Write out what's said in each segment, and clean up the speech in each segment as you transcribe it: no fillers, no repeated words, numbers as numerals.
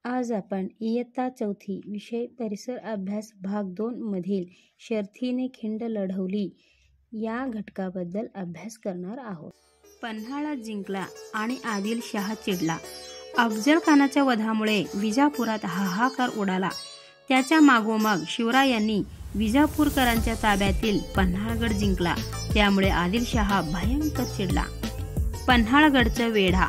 आज आपण इयत्ता चौथी विषय परिसर अभ्यास भाग 2 मधील शर्थीने खिंड लढवली या घटकाबद्दल अभ्यास करणार आहोत. पन्हाळा जिंकला आणि आदिलशाह चिडला. अफजल खानाच्या वधामुळे विजापुरात हाहाकार उडाला. त्याच्या मागोमाग शिवरायांनी विजापूरकरांच्या ताब्यातील पन्हाळगड जिंकला. त्यामुळे आदिलशाह भयंकर चिडला. पन्हाळगडचा वेढा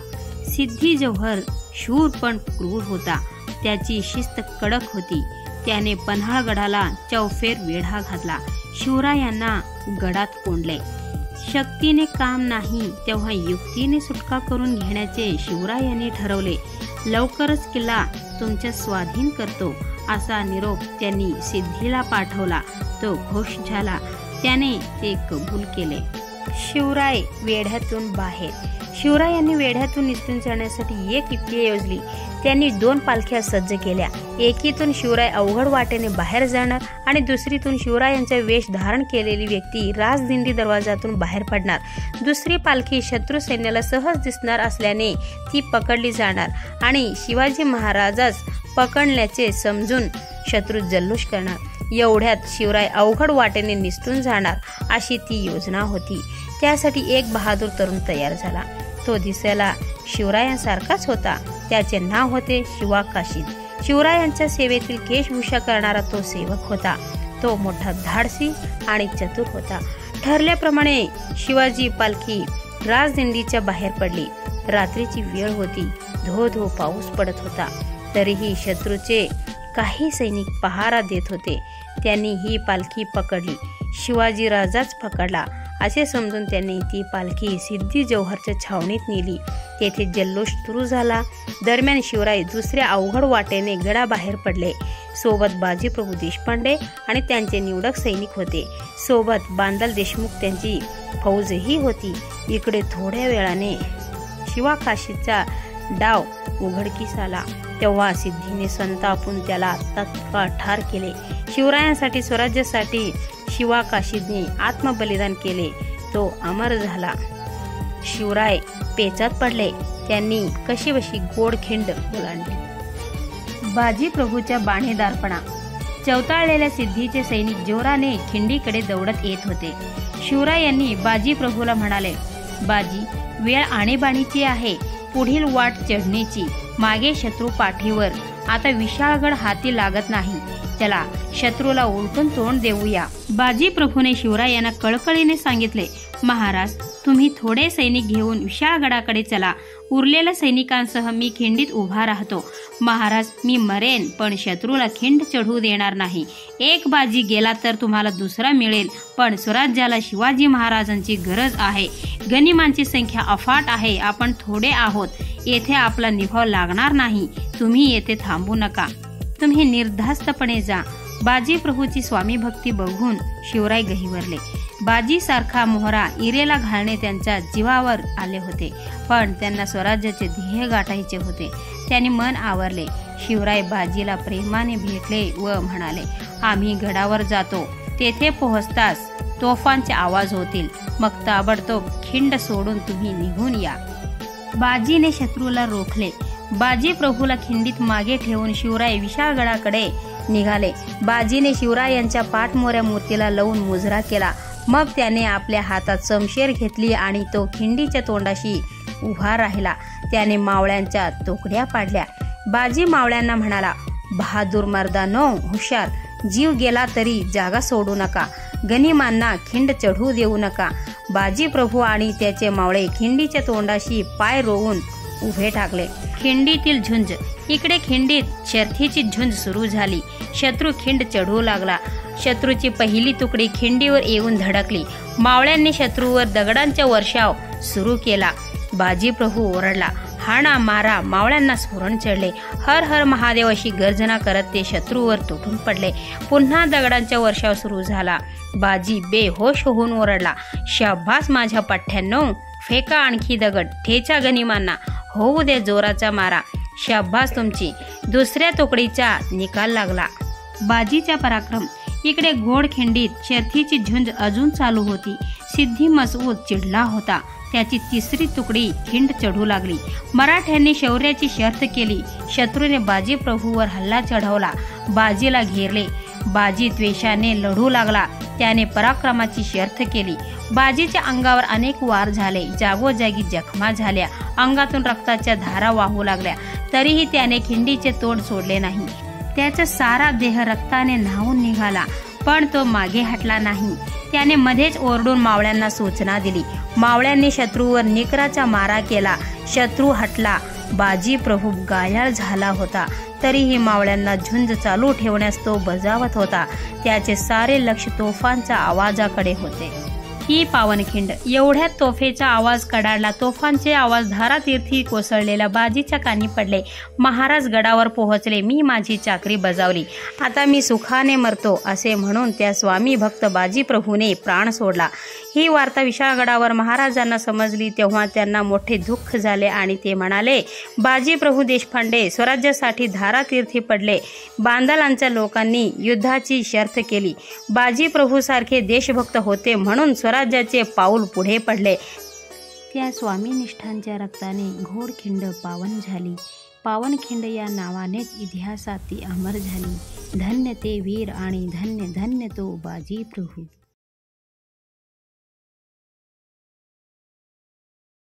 सिद्धी जौहर शूर पण क्रूर होता. त्याची शिस्त कडक होती. त्याने पन्हाळगडाला चौफेर वेढा घातला. शिवरायांना गडात कोंडले. शक्तीने काम नाही तेव्हा युक्तीने सुटका करून घेण्याचे शिवरायांनी ठरवले. लवकरच किल्ला तुमच्या स्वाधीन करतो असा निरोप त्यांनी सिद्धीला पाठवला. तो खुश झाला. त्याने ते कबूल केले. शिवराय वेढ्यातून बाहेर. शिवरायांनी वेढ्यातून निसटून जाण्यासाठी एक युक्ती योजली. त्यांनी 2 पालख्या सज्ज केल्या. एकीतून शिवराय अवघड वाटेने बाहेर जाणार आणि दुसरीतून शिवरायांचा वेश धारण केलेली व्यक्ती राजदिंडी दरवाजातून बाहेर पडणार. दुसरी पालखी शत्रू सैन्याला सहज दिसणार असल्याने ती पकडली जाणार आणि शिवाजी महाराजास पकडल्याचे समजून शत्रू जल्लोष करणार. एवढ्यात शिवराय अवघड वाटेने निसटून जाणार अशी ती योजना होती. त्यासाठी एक बहादूर तरुण तयार झाला. तो दिसायला शिवरायांसारखाच होता. त्याचे नाव होते शिवा काशीद. शिवरायांच्या सेवेतील केशभूषा करणारा तो सेवक होता. तो मोठा धाडसी आणि चतुर होता. ठरल्याप्रमाणे शिवाजी पालखी राजदिंडीच्या बाहेर पडली. रात्रीची वेळ होती. धो धो पाऊस पडत होता. तरीही शत्रूचे काही सैनिक पहारा देत होते. त्यांनी ही पालखी पकडली. शिवाजी राजाच पकडला असे समजून त्यांनी ती पालखी सिद्धी जौहरच्या छावणीत नेली. तेथे जल्लोष सुरू झाला. दरम्यान शिवराय दुसऱ्या अवघड वाटेने गडाबाहेर पडले. सोबत बाजीप्रभू देशपांडे आणि त्यांचे निवडक सैनिक होते. सोबत बांदल देशमुख त्यांची फौजही होती. इकडे थोड्या वेळाने शिवा काशीचा डाव उघडकीस आला. तेव्हा सिद्धीने संतापून त्याला तत्काळ ठार केले. शिवरायांसाठी स्वराज्यासाठी शिवा काशीदने आत्मबलिदान केले. तो अमर झाला. शिवराय पेचात पडले. त्यांनी कशीबशी गोड खिंड ओलांडली. बाजीप्रभूच्या बाणेदारपणा. चवताळलेल्या सिद्धीचे सैनिक जोराने खिंडीकडे दौडत येत होते. शिवरायांनी बाजीप्रभूला म्हणाले, बाजी, वेळ आणीबाणीची आहे. पुढील वाट चढण्याची. मागे शत्रू पाठीवर. आता विशाळगड हाती लागत नाही. चला शत्रूला उलटून तोंड देऊया. बाजीप्रभूने शिवरायांना कळकळीने सांगितले, महाराज, तुम्ही थोडे सैनिक घेऊन विशाळगडाकडे चला. उरलेल्या सैनिकांसह मी खिंडीत उभा राहतो. महाराज, मी मरेन पण शत्रूला खिंड चढू देणार नाही. एक बाजी गेला तर तुम्हाला दुसरा मिळेल. पण स्वराज्याला शिवाजी महाराजांची गरज आहे. गनिमांची संख्या अफाट आहे. आपण थोडे आहोत. येथे आपला निभाव लागणार नाही. तुम्ही येथे थांबू नका. तुम्ही निर्धास्तपणे जा. बाजीप्रभूची स्वामी भक्ती बघून शिवराय गहिवरले. बाजी सारखा मोहरा इरेला घालणे त्यांच्या जीवावर आले होते. पण त्यांना स्वराज्याचे ध्येय गाठायचे होते. त्यांनी मन आवरले. शिवराय बाजीला प्रेमाने भेटले व म्हणाले, आम्ही गडावर जातो. तेथे पोहोचताच तोफांचे आवाज होतील. मग ताबडतोब खिंड सोडून तुम्ही निघून या. बाजीने शत्रूला रोखले. बाजीप्रभूला खिंडीत मागे ठेवून शिवराय विशाळगडाकडे निघाले. बाजीने शिवरायांच्या पाठमोऱ्या मूर्तीला लावून मुजरा केला. मग त्याने आपल्या हातात शमशेर घेतली आणि तो खिंडीच्या तोंडाशी उभा राहिला. त्याने मावळ्यांच्या तोकड्या पाडल्या. बाजी मावळ्यांना म्हणाला, बहादूर मर्दानो, हुशार, जीव गेला तरी जागा सोडू नका. गनिमांना खिंड चढू देऊ नका. बाजीप्रभू आणि त्याचे मावळे खिंडीच्या तोंडाशी पाय रोवून उभे टाकले. खिंडीतील झुंज. इकडे खिंडीत शर्थीची झुंज सुरू झाली. शत्रू खिंड चढू लागला. शत्रूची पहिली तुकडी खिंडीवर येऊन धडकली. मावळ्यांनी शत्रूवर दगडांचा वर्षाव सुरू केला. बाजीप्रभू ओरडला, हाणा मारा. मावळ्यांना स्फुरण चढले. हर हर महादेव अशी गर्जना करत ते शत्रूवर तुटून पडले. पुन्हा दगडांचा वर्षाव सुरू झाला. बाजी बेहोश होऊन ओरडला, शाबास माझ्या पठ्ठ्यांनो, फेका आणखी दगड. ठेचा गनिमांना. होऊ दे जोराचा मारा. शाबास तुमची. दुसऱ्या तुकडीचा निकाल लागला. बाजीचा पराक्रम. इकडे घोड खिंडीत शर्थीची झुंज अजून चालू होती. सिद्धी मसऊद चिडला होता. त्याची तिसरी तुकडी खिंड चढू लागली. मराठ्यांनी शौर्याची शर्थ केली. शत्रूने बाजी प्रभूवर हल्ला चढवला. बाजीला घेरले. बाजी द्वेषाने लढू लागला. त्याने पराक्रमाची शर्थ केली. बाजीच्या अंगावर अनेक वार झाले. जागोजागी जखमा झाल्या. अंगातून रक्ताच्या धारा वाहू लागल्या. तरीही त्याने खिंडीचे तोंड सोडले नाही. त्याचा सारा देह रक्ताने न्हाऊन निघाला, पण तो मागे हटला नाही. त्याने मध्येच ओरडून मावळ्यांना सूचना दिली. मावळ्यांनी शत्रूवर निकराचा मारा केला. शत्रू हटला. बाजी प्रभू गायाळ झाला होता, तरीही मावळ्यांना झुंज चालू ठेवण्यास तो बजावत होता. त्याचे सारे लक्ष तोफांच्या आवाजाकडे होते. ही पावनखिंड. एवढ्यात तोफेचा आवाज कडाडला. तोफांचे आवाज धारातीर्थी कोसळलेल्या बाजीच्या कानी पडले. महाराज गडावर पोहोचले. मी माझी चाकरी बजावली. आता मी सुखाने मरतो असे म्हणून त्या स्वामी भक्त बाजी प्रभूने प्राण सोडला. ही वार्ता विशाळगडावर महाराजांना समजली तेव्हा त्यांना मोठे दुःख झाले आणि ते म्हणाले, बाजी प्रभू देशपांडे स्वराज्यासाठी धारातीर्थी पडले. बांदलांच्या लोकांनी युद्धाची शर्थ केली. बाजी प्रभू सारखे देशभक्त होते म्हणून स्वराज्याचे पाऊल पुढे पडले. त्या स्वामीनिष्ठांच्या रक्ताने घोडखिंड पावन झाली. पावनखिंड या नावानेच इतिहासात ती अमर झाली. धन्य ते वीर आणि धन्य धन्य तो बाजी प्रभू.